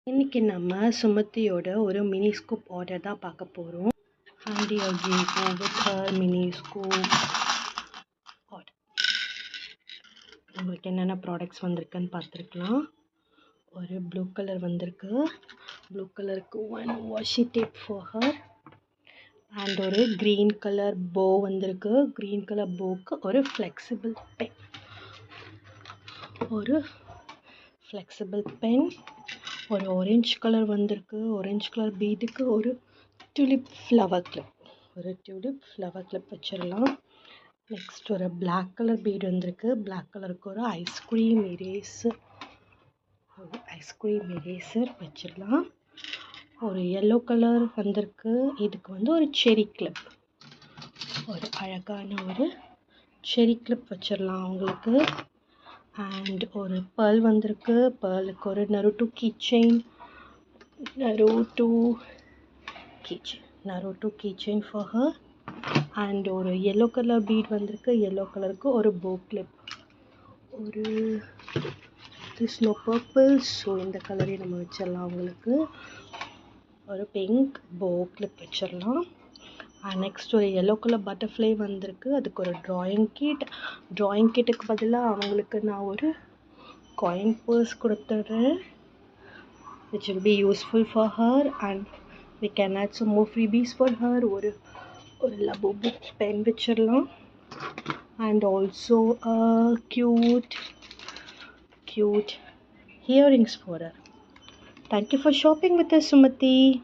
இன்னைக்கு நம்ம சுமதியோட ஒரு மினி ஸ்கூப் ஆர்டர் தான் பார்க்க போகிறோம். ஹேண்டி அகேகோ with her mini scoop order. உங்களுக்கு என்னென்ன ப்ராடக்ட்ஸ் வந்திருக்குன்னு பார்த்துருக்கலாம். ஒரு ப்ளூ கலர் வந்திருக்கு. ப்ளூ கலருக்கு one washi tape for her and ஒரு க்ரீன் கலர் போ வந்திருக்கு. க்ரீன் கலர் போக்கு ஒரு ஃப்ளெக்சிபிள் பென், ஒரு ஆரஞ்சு கலர் வந்திருக்கு. ஆரஞ்சு கலர் பீடுக்கு ஒரு டியூலிப் ஃப்ளவர் கிளிப் வச்சிடலாம். நெக்ஸ்ட் ஒரு பிளாக் கலர் பீடு வந்திருக்கு. பிளாக் கலருக்கு ஒரு ஐஸ்கிரீம் எரேசர் வச்சிடலாம். ஒரு எல்லோ கலர் வந்திருக்கு. இதுக்கு ஒரு செரி கிளிப், ஒரு அழகான ஒரு செரி கிளிப் வச்சிடலாம் அவங்களுக்கு. அண்ட் ஒரு பேர்ல் வந்திருக்கு. பேர்லுக்கு ஒரு Naruto key chain for her. And ஒரு எல்லோ கலர் பீட் வந்திருக்கு. எல்லோ கலருக்கு ஒரு போ கிளிப், ஒரு ஸ்னோ பர்பிள், ஸோ இந்த கலரே நம்ம வச்சிடலாம் அவங்களுக்கு. ஒரு பிங்க் போ கிளிப் வச்சிடலாம். நெக்ஸ்ட் ஒரு எல்லோ கலர் பட்டர்ஃப்ளை வந்திருக்கு. அதுக்கு ஒரு ட்ராயிங் கிட்டுக்கு பதிலாக அவங்களுக்கு நான் ஒரு காயின் பர்ஸ் கொடுத்துட்றேன், which will be useful for her, and we can add some more freebies for her. ஒரு லபோபு பென் வச்சிடலாம். and also a cute earrings for her. Thank you for shopping with us, Sumati.